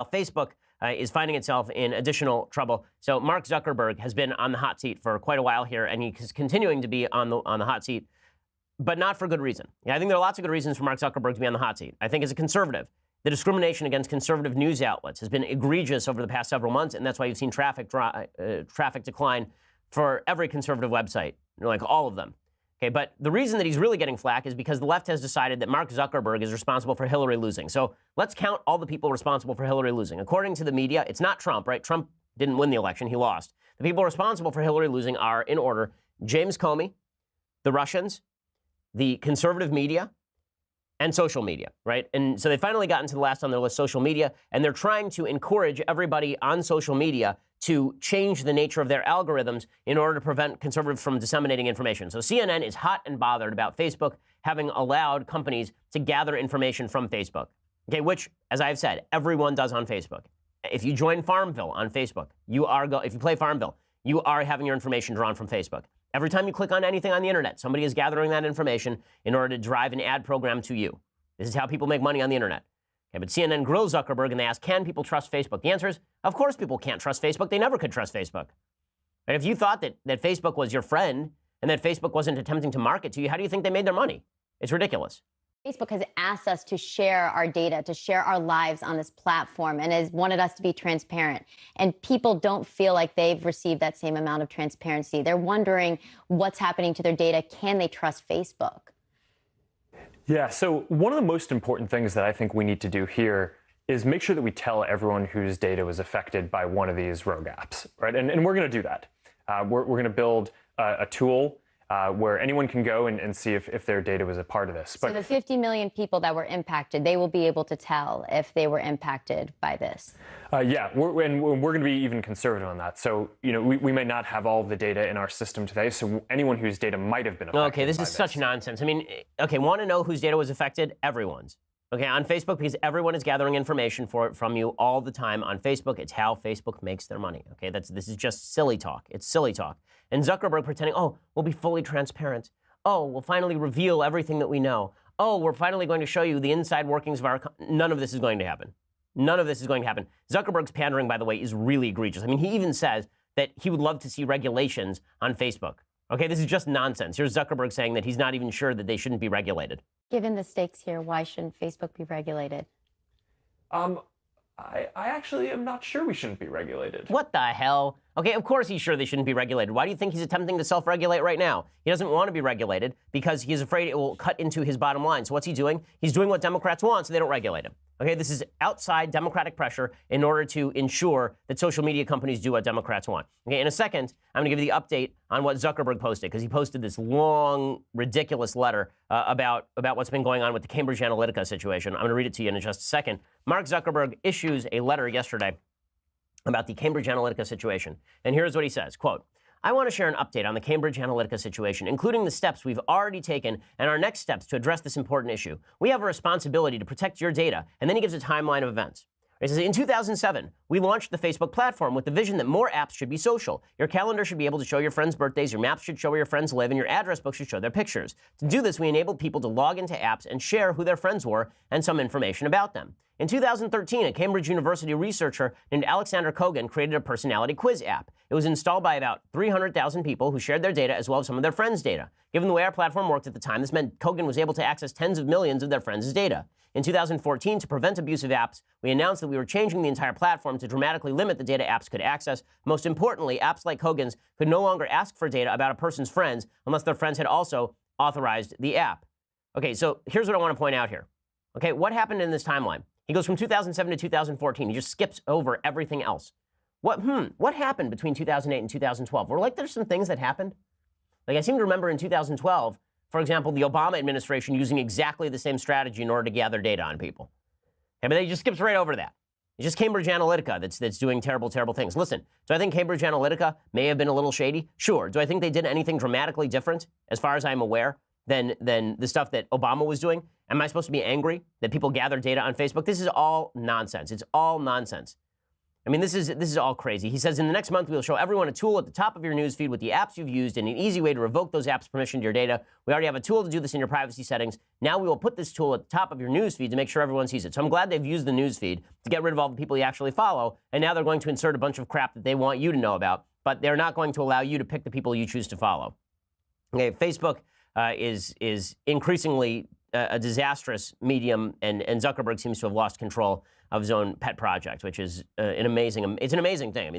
Facebook is finding itself in additional trouble. So Mark Zuckerberg has been on the hot seat for quite a while here, and he's continuing to be on the hot seat, but not for good reason. Yeah, I think there are lots of good reasons for Mark Zuckerberg to be on the hot seat. I think as a conservative, the discrimination against conservative news outlets has been egregious over the past several months, and that's why you've seen traffic decline for every conservative website, like all of them. Okay, but the reason that he's really getting flack is because the left has decided that Mark Zuckerberg is responsible for Hillary losing. So let's count all the people responsible for Hillary losing. According to the media, it's not Trump, right? Trump didn't win the election, he lost. The people responsible for Hillary losing are, in order, James Comey, the Russians, the conservative media, and social media, right? And so they finally got into the last on their list, social media, and they're trying to encourage everybody on social media to change the nature of their algorithms in order to prevent conservatives from disseminating information. So CNN is hot and bothered about Facebook having allowed companies to gather information from Facebook, okay, which, as I've said, everyone does on Facebook. If you join Farmville on Facebook, if you play Farmville, you are having your information drawn from Facebook. Every time you click on anything on the internet, somebody is gathering that information in order to drive an ad program to you. This is how people make money on the internet. Okay, but CNN grills Zuckerberg and they ask, can people trust Facebook? The answer is, of course people can't trust Facebook. They never could trust Facebook. And if you thought that Facebook was your friend and that Facebook wasn't attempting to market to you, how do you think they made their money? It's ridiculous. Facebook has asked us to share our data, to share our lives on this platform, and has wanted us to be transparent. And people don't feel like they've received that same amount of transparency. They're wondering what's happening to their data. Can they trust Facebook? Yeah, so one of the most important things that I think we need to do here is make sure that we tell everyone whose data was affected by one of these rogue apps, right? And we're going to do that. We're going to build a tool where anyone can go and see if their data was a part of this. But so the 50 million people that were impacted, they will be able to tell if they were impacted by this. Yeah, we're going to be even conservative on that. So, we may not have all of the data in our system today. So anyone whose data might have been affected. Okay, this is such nonsense. I mean, okay, want to know whose data was affected? Everyone's. Okay, on Facebook, because everyone is gathering information from you all the time on Facebook. It's how Facebook makes their money. Okay, this is just silly talk. It's silly talk. And Zuckerberg pretending, oh, we'll be fully transparent. Oh, we'll finally reveal everything that we know. Oh, we're finally going to show you the inside workings of our... None of this is going to happen. None of this is going to happen. Zuckerberg's pandering, by the way, is really egregious. I mean, he even says that he would love to see regulations on Facebook. Okay, this is just nonsense. Here's Zuckerberg saying that he's not even sure that they shouldn't be regulated. Given the stakes here, why shouldn't Facebook be regulated? I actually am not sure we shouldn't be regulated. What the hell? Okay, of course he's sure they shouldn't be regulated. Why do you think he's attempting to self-regulate right now? He doesn't want to be regulated because he's afraid it will cut into his bottom line. So what's he doing? He's doing what Democrats want, so they don't regulate him. Okay, this is outside Democratic pressure in order to ensure that social media companies do what Democrats want. Okay, in a second, I'm going to give you the update on what Zuckerberg posted, because he posted this long, ridiculous letter about what's been going on with the Cambridge Analytica situation. I'm going to read it to you in just a second. Mark Zuckerberg issues a letter yesterday about the Cambridge Analytica situation. And here's what he says, quote, I want to share an update on the Cambridge Analytica situation, including the steps we've already taken and our next steps to address this important issue. We have a responsibility to protect your data. And then he gives a timeline of events. He says, in 2007, we launched the Facebook platform with the vision that more apps should be social. Your calendar should be able to show your friends' birthdays, your maps should show where your friends live, and your address book should show their pictures. To do this, we enabled people to log into apps and share who their friends were and some information about them. In 2013, a Cambridge University researcher named Alexander Kogan created a personality quiz app. It was installed by about 300,000 people who shared their data as well as some of their friends' data. Given the way our platform worked at the time, this meant Kogan was able to access tens of millions of their friends' data. In 2014, to prevent abusive apps, we announced that we were changing the entire platform to dramatically limit the data apps could access. Most importantly, apps like Kogan's could no longer ask for data about a person's friends unless their friends had also authorized the app. Okay, so here's what I want to point out here. Okay, what happened in this timeline? He goes from 2007 to 2014. He just skips over everything else. What happened between 2008 and 2012? Or there's some things that happened. I seem to remember in 2012, for example, the Obama administration using exactly the same strategy in order to gather data on people. Okay, but he just skips right over that. It's just Cambridge Analytica that's doing terrible, terrible things. Listen, do I think Cambridge Analytica may have been a little shady? Sure. Do I think they did anything dramatically different, as far as I'm aware, than the stuff that Obama was doing? Am I supposed to be angry that people gather data on Facebook? This is all nonsense. It's all nonsense. I mean, this is all crazy. He says, in the next month, we'll show everyone a tool at the top of your newsfeed with the apps you've used and an easy way to revoke those apps' permission to your data. We already have a tool to do this in your privacy settings. Now we will put this tool at the top of your newsfeed to make sure everyone sees it. So I'm glad they've used the newsfeed to get rid of all the people you actually follow. And now they're going to insert a bunch of crap that they want you to know about, but they're not going to allow you to pick the people you choose to follow. Okay, Facebook is increasingly a disastrous medium, and Zuckerberg seems to have lost control of his own pet project, which is an amazing thing. I mean,